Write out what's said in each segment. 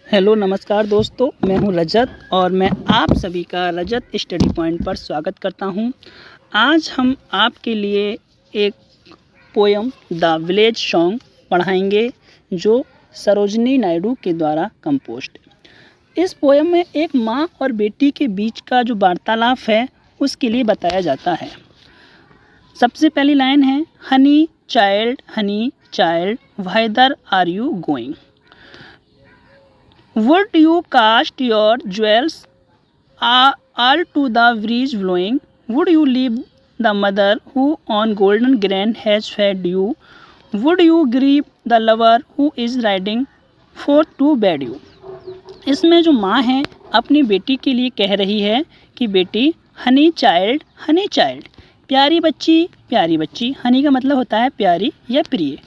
Hello नमस्कार दोस्तों, मैं हूं रजत और मैं आप सभी का रजत स्टडी पॉइंट पर स्वागत करता हूं। आज हम आपके लिए एक पोयम द विलेज सॉन्ग पढ़ाएंगे जो सरोजनी नायडू के द्वारा कंपोज्ड। इस पोयम में एक माँ और बेटी के बीच का जो वार्तालाप है उसके लिए बताया जाता है। सबसे पहली लाइन है, honey child whither are you going? Would you cast your jewels all to the breeze blowing? Would you leave the mother who on golden grain has fed you? Would you grieve the lover who is riding forth to bed you? इसमें जो माँ है अपनी बेटी के लिए कह रही है कि बेटी हनी चाइल्ड प्यारी बच्ची। हनी का मतलब होता है प्यारी या प्रिय।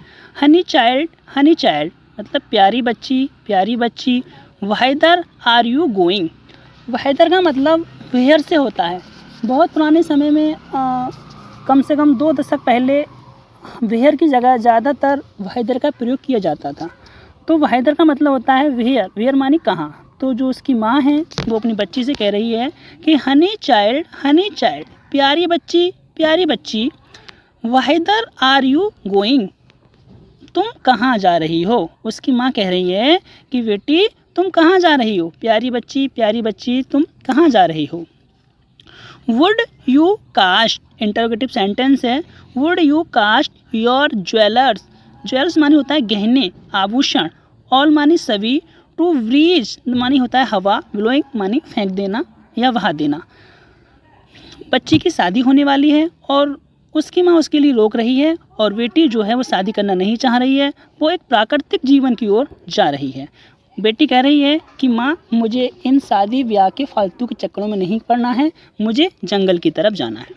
हनी चाइल्ड मतलब प्यारी बच्ची। व्हाइदर आर यू गोइंग? व्हाइदर का मतलब वेयर से होता है। बहुत पुराने समय में कम से कम 2 दशक पहले वेयर की जगह ज़्यादातर व्हाइदर का प्रयोग किया जाता था। तो व्हाइदर का मतलब होता है वेयर मानी कहाँ। तो जो उसकी माँ है वो अपनी बच्ची से कह रही है कि हनी चाइल्ड प्यारी बच्ची व्हाइदर आर यू गोइंग? तुम कहाँ जा रही हो? उसकी माँ कह रही है कि बेटी तुम कहाँ जा रही हो? प्यारी बच्ची तुम कहाँ जा रही हो? Would you cast, interrogative sentence है। Would you cast your jewellers मानी होता है गहने आभूषण, ऑल मानी सभी, टू ब्रीज मानी होता है हवा, ब्लोइंग मानी फेंक देना या बहा देना। बच्ची की शादी होने वाली है और उसकी माँ उसके लिए रोक रही है और बेटी जो है वो शादी करना नहीं चाह रही है, वो एक प्राकृतिक जीवन की ओर जा रही है। बेटी कह रही है कि माँ मुझे इन शादी ब्याह के फालतू के चक्करों में नहीं पड़ना है, मुझे जंगल की तरफ जाना है।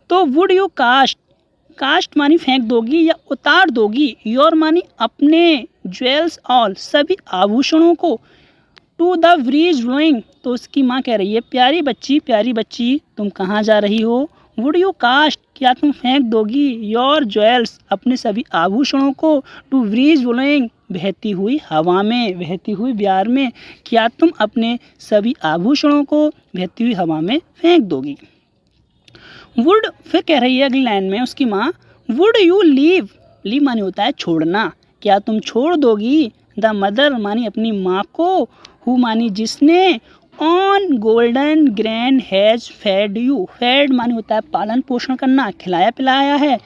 तो वुड यू कास्ट मानी फेंक दोगी या उतार दोगी, योर मानी अपने, ज्वेल्स ऑल सभी आभूषणों को, टू द ब्रीज ब्लोइंग तो उसकी माँ कह रही है प्यारी बच्ची तुम कहाँ जा रही हो? वुड यू कास्ट क्या तुम फेंक दोगी, योर ज्वेल्स अपने सभी आभूषणों को, टू ब्रीज ब्लोइंग बहती हुई हवा में, बहती हुई ब्यार में, क्या तुम अपने सभी आभूषणों को बहती हुई हवा में फेंक दोगी? वुड फिर कह रही है अगली लाइन में उसकी माँ, वुड यू लीव मानी होता है छोड़ना, क्या तुम छोड़ दोगी, द मदर मानी अपनी माँ को, हु मानी जिसने, on golden grand has fed you, fed मानी होता है पालन पोषण करना, खिलाया पिलाया है,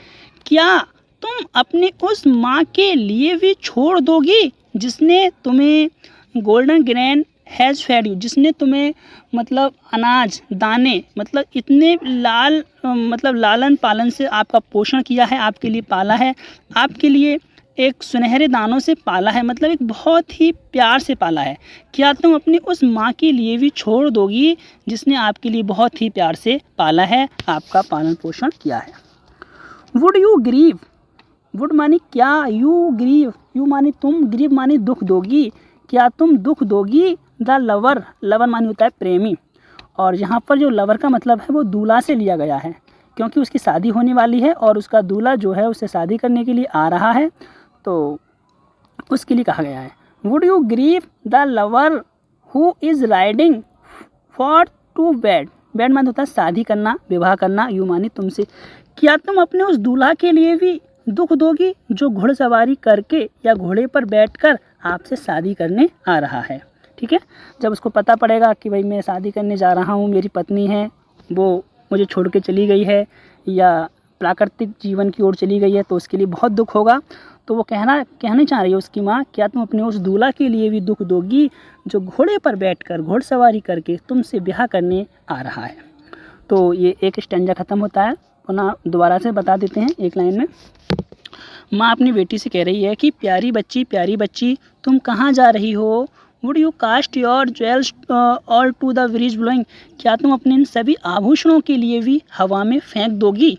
क्या तुम अपने उस माँ के लिए भी छोड़ दोगी जिसने तुम्हें, golden grand has fed you जिसने तुम्हें मतलब अनाज दाने मतलब इतने मतलब लालन पालन से आपका पोषण किया है, आपके लिए पाला है, आपके लिए एक सुनहरे दानों से पाला है, मतलब एक बहुत ही प्यार से पाला है, क्या तुम अपनी उस माँ के लिए भी छोड़ दोगी जिसने आपके लिए बहुत ही प्यार से पाला है, आपका पालन पोषण किया है? वुड यू ग्रीव, वुड मानी क्या, यू मानी तुम, ग्रीव मानी दुख दोगी, क्या तुम दुख दोगी, द लवर मानी होता है प्रेमी, और यहाँ पर जो लवर का मतलब है वो दूल्हा से लिया गया है क्योंकि उसकी शादी होने वाली है और उसका दूल्हा जो है उससे शादी करने के लिए आ रहा है, तो उसके लिए कहा गया है। Would you grieve the lover who is riding for to bed मानी होता है शादी करना, विवाह करना, यू मानी तुमसे, क्या तुम अपने उस दूल्हा के लिए भी दुख दोगी जो घुड़सवारी करके या घोड़े पर बैठकर आपसे शादी करने आ रहा है? ठीक है, जब उसको पता पड़ेगा कि भाई मैं शादी करने जा रहा हूँ, मेरी पत्नी है वो मुझे छोड़ के चली गई है या प्राकृतिक जीवन की ओर चली गई है, तो उसके लिए बहुत दुख होगा। तो वो कहना चाह रही है उसकी माँ, क्या तुम अपने उस दूल्हा के लिए भी दुख दोगी जो घोड़े पर बैठकर घुड़सवारी करके तुमसे ब्याह करने आ रहा है? तो ये एक स्टैंजा ख़त्म होता है, पुनः दोबारा से बता देते हैं एक लाइन में। माँ अपनी बेटी से कह रही है कि प्यारी बच्ची तुम कहाँ जा रही हो? Would you cast your jewels all to the breeze blowing, क्या तुम अपने इन सभी आभूषणों के लिए भी हवा में फेंक दोगी?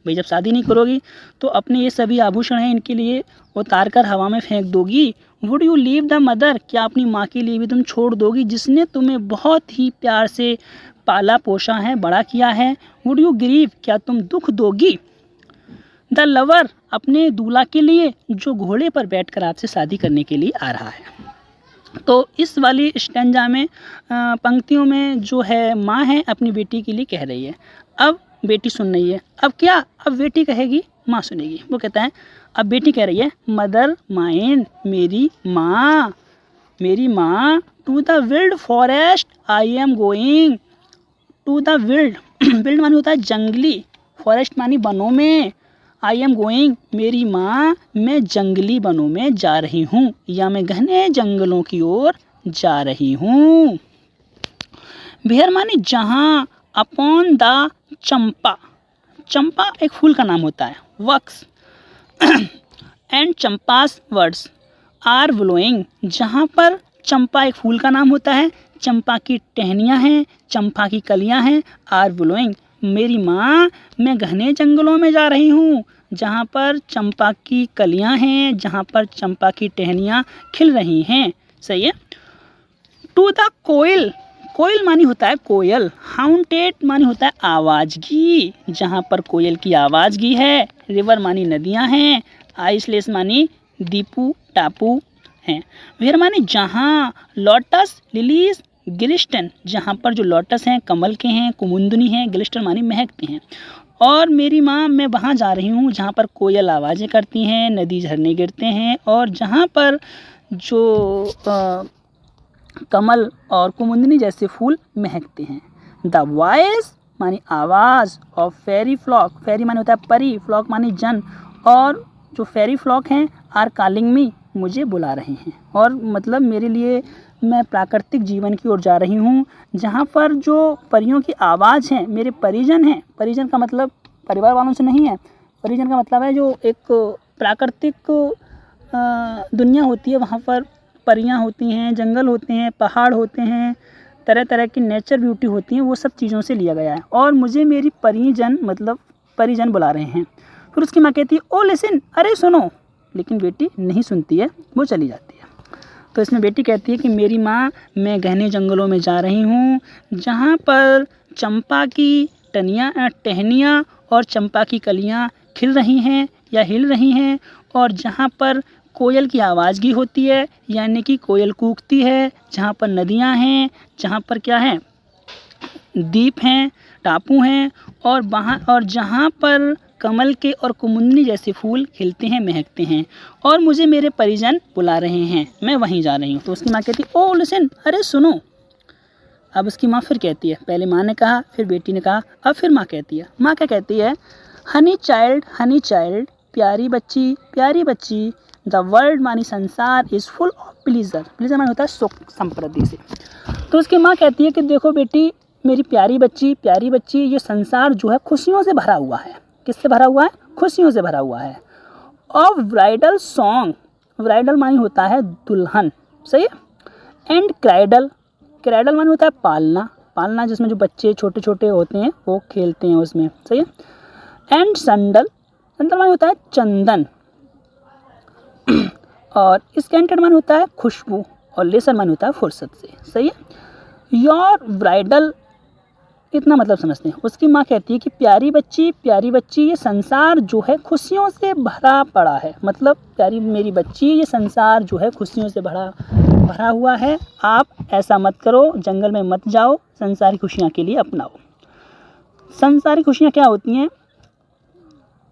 भाई जब शादी नहीं करोगी तो अपने ये सभी आभूषण हैं इनके लिए उतार कर हवा में फेंक दोगी। Would you leave the mother, क्या अपनी माँ के लिए भी तुम छोड़ दोगी जिसने तुम्हें बहुत ही प्यार से पाला पोषा है, बड़ा किया है? वुड यू ग्रीव, क्या तुम दुख दोगी द लवर, अपने दूल्हा के लिए जो घोड़े पर बैठकर आपसे शादी करने के लिए आ रहा है? तो इस वाली स्टैंजा में पंक्तियों में जो है माँ है अपनी बेटी के लिए कह रही है। अब बेटी सुन रही है। अब क्या, अब बेटी कहेगी, माँ सुनेगी। वो कहता है, अब बेटी कह रही है, मदर माइन, मेरी माँ, to the wild forest I am going. To the wild, wild मानी होता है जंगली, फॉरेस्ट मानी वनों में, आई एम गोइंग मेरी माँ, मैं जंगली वनों में जा रही हूँ, या मैं घने जंगलों की ओर जा रही हूँ। वेयर मानी जहाँ, अपॉन द चंपा, चंपा एक फूल का नाम होता है, वक्स, and champa's words are blowing, जहाँ पर चंपा एक फूल का नाम होता है, चंपा की टहनियाँ हैं, चंपा की कलियाँ हैं, आर ब्लोइंग मेरी माँ, मैं घने जंगलों में जा रही हूँ जहाँ पर चंपा की कलियाँ हैं, जहाँ पर चंपा की टहनियाँ खिल रही हैं। सही है। टू द कोयल, कोयल मानी होता है कोयल, हाउंटेड मानी होता है आवाज़गी, जहाँ पर कोयल की आवाज़गी है। रिवर मानी नदियाँ हैं, आइसलेस मानी दीपू टापू हैं। वेयर मानी जहाँ, लोटस लिलीज गिलिस्टन, जहाँ पर जो लोटस हैं कमल के हैं, कुमुंदनी हैं, गिलिस्टन मानी महकते हैं। और मेरी माँ, मैं वहाँ जा रही हूँ जहाँ पर कोयल आवाज़ें करती हैं, नदी झरने गिरते हैं, और जहाँ पर जो कमल और कुमुंदनी जैसे फूल महकते हैं। द वॉइस मानी आवाज़, ऑफ फेरी फ्लॉक, फेरी मानी होता है परी, फ्लॉक मानी जन, और जो फेरी फ्लॉक हैं आर कॉलिंग मी, मुझे बुला रहे हैं। और मतलब मेरे लिए, मैं प्राकृतिक जीवन की ओर जा रही हूँ जहाँ पर जो परियों की आवाज़ है, मेरे परिजन हैं, परिजन का मतलब परिवार वालों से नहीं है, परिजन का मतलब है जो एक प्राकृतिक दुनिया होती है, वहाँ पर परियां होती हैं, जंगल होते हैं, पहाड़ होते हैं, तरह तरह की नेचर ब्यूटी होती है, वो सब चीज़ों से लिया गया है। और मुझे मेरी परिजन मतलब परिजन बुला रहे हैं। फिर उसकी माँ कहती है, ओ लिसन, अरे सुनो, लेकिन बेटी नहीं सुनती है, वो चली जाती है। तो इसमें बेटी कहती है कि मेरी माँ, मैं घने जंगलों में जा रही हूँ जहाँ पर चंपा की टहनियाँ और चंपा की कलियाँ खिल रही हैं या हिल रही हैं, और जहाँ पर कोयल की आवाज़गी होती है, यानी कि कोयल कूकती है, जहाँ पर नदियाँ हैं, जहाँ पर क्या है, द्वीप हैं, टापू हैं, और जहाँ पर कमल के और कुमुदनी जैसे फूल खिलते हैं, महकते हैं, और मुझे मेरे परिजन बुला रहे हैं, मैं वहीं जा रही हूँ। तो उसकी माँ कहती है, ओ लिसन, अरे सुनो। अब उसकी माँ फिर कहती है, पहले माँ ने कहा, फिर बेटी ने कहा, अब फिर माँ कहती है। माँ क्या कहती है, हनी चाइल्ड, प्यारी बच्ची, द वर्ल्ड मानी संसार is full of pleaser, pleaser मानी होता है सुख समृद्धि से। तो उसकी माँ कहती है कि देखो बेटी, मेरी प्यारी बच्ची, ये संसार जो है खुशियों से भरा हुआ है। किससे भरा हुआ है? खुशियों से भरा हुआ है। ऑफ ब्राइडल सॉन्ग, ब्राइडल मानी होता है दुल्हन, सही है। एंड क्राइडल मानी होता है पालना, जिसमें जो बच्चे छोटे छोटे होते हैं वो खेलते हैं उसमें, सही है। एंड संडल मानी होता है चंदन, और स्कैंटेड मानी होता है खुशबू, और लेसन मानी होता है फुर्सत से, सही है। योर ब्राइडल, इतना मतलब समझते हैं। उसकी माँ कहती है कि प्यारी बच्ची, ये संसार जो है खुशियों से भरा पड़ा है, मतलब प्यारी मेरी बच्ची, ये संसार जो है खुशियों से भरा हुआ है। आप ऐसा मत करो, जंगल में मत जाओ, संसारी खुशियाँ के लिए अपनाओ। संसारी खुशियाँ क्या होती हैं?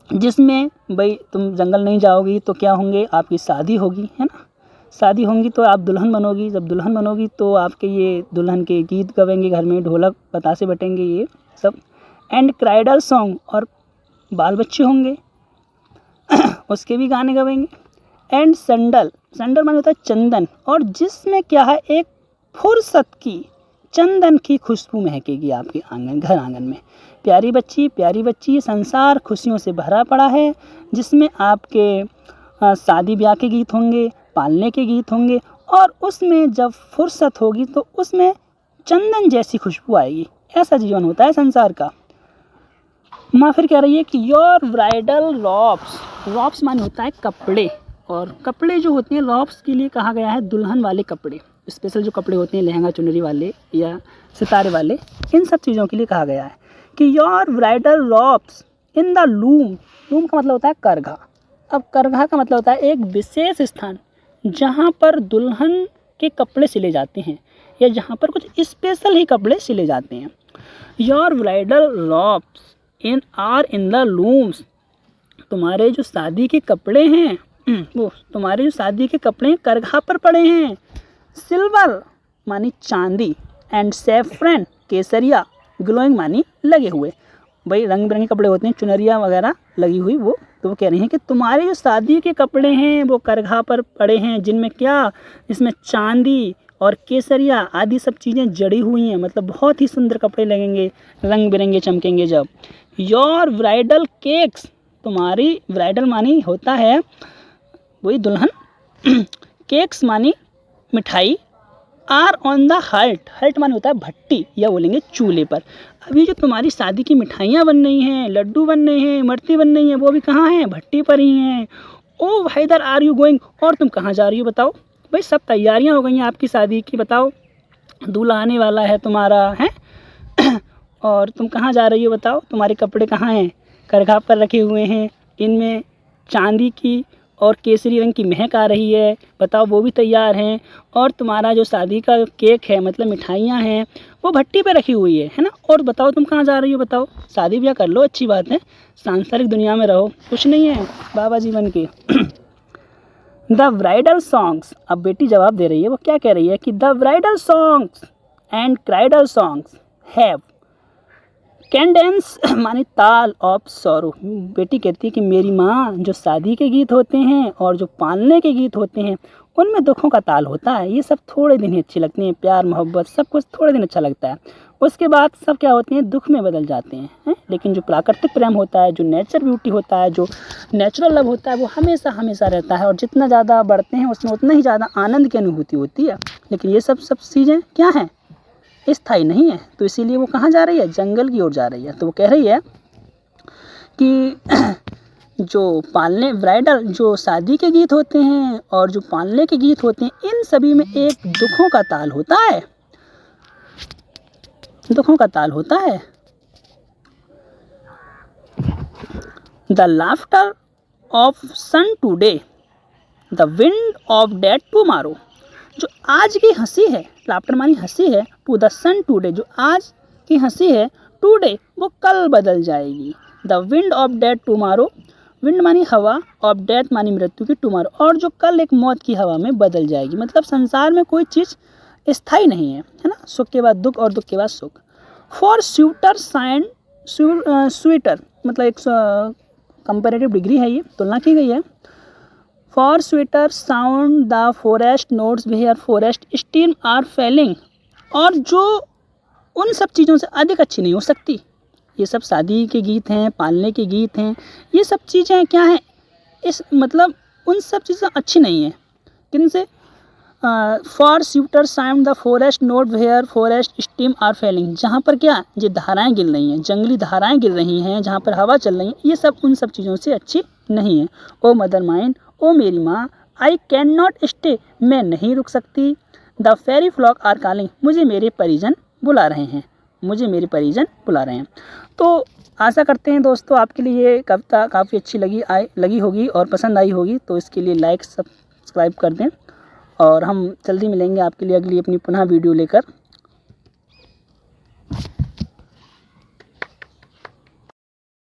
जिसमें भाई तुम जंगल नहीं जाओगी तो क्या होंगे, आपकी शादी होगी, है ना, शादी होंगी तो आप दुल्हन बनोगी, जब दुल्हन बनोगी तो आपके ये दुल्हन के गीत गवेंगे, घर में ढोलक बतासे बटेंगे, ये सब। एंड क्राइडल सॉन्ग, और बाल बच्चे होंगे उसके भी गाने गवेंगे। एंड संडल माने होता है चंदन, और जिसमें क्या है, एक फुर्सत की चंदन की खुशबू महकेगी आपके घर आंगन में। प्यारी बच्ची, संसार खुशियों से भरा पड़ा है, जिसमें आपके शादी ब्याह के गीत होंगे, पालने के गीत होंगे, और उसमें जब फुर्सत होगी तो उसमें चंदन जैसी खुशबू आएगी। ऐसा जीवन होता है संसार का। माँ फिर कह रही है कि योर ब्राइडल रॉब्स माने होता है कपड़े, और कपड़े जो होते हैं रॉब्स के लिए कहा गया है दुल्हन वाले कपड़े, स्पेशल जो कपड़े होते हैं लहंगा चुनरी वाले या सितारे वाले, इन सब चीज़ों के लिए कहा गया है कि your bridal robes in the loom का मतलब होता है करघा। अब करघा का मतलब होता है एक विशेष स्थान जहाँ पर दुल्हन के कपड़े सिले जाते हैं या जहाँ पर कुछ स्पेशल ही कपड़े सिले जाते हैं। Your bridal robes in the looms, तुम्हारे जो शादी के कपड़े हैं वो तुम्हारे जो शादी के कपड़े करघा पर पड़े हैं। सिल्वर मानी चांदी एंड सैफरन केसरिया ग्लोइंग मानी लगे हुए। भाई रंग बिरंगे कपड़े होते हैं, चुनरिया वगैरह लगी हुई, वो तो वो कह रही हैं कि तुम्हारे जो शादी के कपड़े हैं वो करघा पर पड़े हैं, जिनमें क्या, इसमें चांदी और केसरिया आदि सब चीज़ें जड़ी हुई हैं। मतलब बहुत ही सुंदर कपड़े लगेंगे, रंग बिरंगे चमकेंगे जब। योर ब्राइडल केक्स, तुम्हारी ब्राइडल मानी होता है वही दुल्हन, केक्स मानी मिठाई, आर ऑन द हल्ट, हल्ट माने होता है भट्टी या बोलेंगे चूल्हे पर। अभी जो तुम्हारी शादी की मिठाइयाँ बन रही हैं, लड्डू बन रहे हैं, इमरती बन रही हैं, वो भी कहाँ हैं, भट्टी पर ही हैं। ओ हैदर आर यू गोइंग, और तुम कहाँ जा रही हो बताओ। भाई सब तैयारियाँ हो गई हैं आपकी शादी की, बताओ दूल्हा आने वाला है तुम्हारा है और तुम कहाँ जा रही हो बताओ। तुम्हारे कपड़े कहाँ हैं, करघा पर रखे हुए हैं, इनमें चांदी की और केसरी रंग की महक आ रही है, बताओ वो भी तैयार हैं। और तुम्हारा जो शादी का केक है मतलब मिठाइयाँ हैं वो भट्टी पे रखी हुई है ना। और बताओ तुम कहाँ जा रही हो बताओ। शादी ब्याह कर लो, अच्छी बात है, सांसारिक दुनिया में रहो, कुछ नहीं है बाबा जी बन के। द ब्राइडल सॉन्ग्स, अब बेटी जवाब दे रही है, वो क्या कह रही है कि the bridal songs and cradle songs have cadence मानी ताल ऑफ सॉरो। बेटी कहती है कि मेरी माँ, जो शादी के गीत होते हैं और जो पालने के गीत होते हैं उनमें दुखों का ताल होता है। ये सब थोड़े दिन ही अच्छी लगती हैं, प्यार मोहब्बत सब कुछ थोड़े दिन अच्छा लगता है, उसके बाद सब क्या होते हैं, दुख में बदल जाते हैं। लेकिन जो प्राकृतिक प्रेम होता है, जो नेचर ब्यूटी होता है, जो नेचुरल लव होता है, वो हमेशा हमेशा रहता है। और जितना ज़्यादा बढ़ते हैं उसमें उतना ही ज़्यादा आनंद की अनुभूति होती है। लेकिन ये सब चीज़ें क्या हैं, स्थायी नहीं है। तो इसीलिए वो कहाँ जा रही है, जंगल की ओर जा रही है। तो वो कह रही है कि जो पालने ब्राइडल जो शादी के गीत होते हैं और जो पालने के गीत होते हैं, इन सभी में एक दुखों का ताल होता है, दुखों का ताल होता है। The laughter of sun today, the wind of dead tomorrow, जो आज की हंसी है, लाफ्टर मानी हंसी है, टू द सन टूडे, जो आज की हंसी है, टूडे वो कल बदल जाएगी। The wind of dead tomorrow, wind मानी हवा, ऑफ डेथ मानी मृत्यु की, टुमारो और जो कल एक मौत की हवा में बदल जाएगी। मतलब संसार में कोई चीज़ स्थायी नहीं है ना, सुख के बाद दुख और दुख के बाद सुख। फॉर स्यूटर साइन स्वीटर, मतलब एक कंपेरेटिव डिग्री है, ये तुलना की गई है। For sweeter sound the forest notes where forest steam are falling, और जो उन सब चीज़ों से अधिक अच्छी नहीं हो सकती। ये सब शादी के गीत हैं, पालने के गीत हैं, ये सब चीज़ें क्या हैं, इस मतलब उन सब चीज़ें अच्छी नहीं हैं। किन से, for suitor sound the forest note where forest steam are falling, जहाँ पर क्या ये धाराएं गिर रही हैं, जंगली धाराएं गिर रही हैं, जहाँ पर हवा चल रही है, ये सब उन सब चीज़ों से अच्छी नहीं है। ओ मदर माइन, ओ मेरी माँ, आई कैन नॉट स्टे, मैं नहीं रुक सकती। The fairy flock are calling, मुझे मेरे परिजन बुला रहे हैं, मुझे मेरे परिजन बुला रहे हैं। तो आशा करते हैं दोस्तों आपके लिए ये कविता काफ़ी अच्छी लगी होगी और पसंद आई होगी। तो इसके लिए लाइक सब्सक्राइब कर दें और हम जल्दी मिलेंगे आपके लिए अगली अपनी पुनः वीडियो लेकर।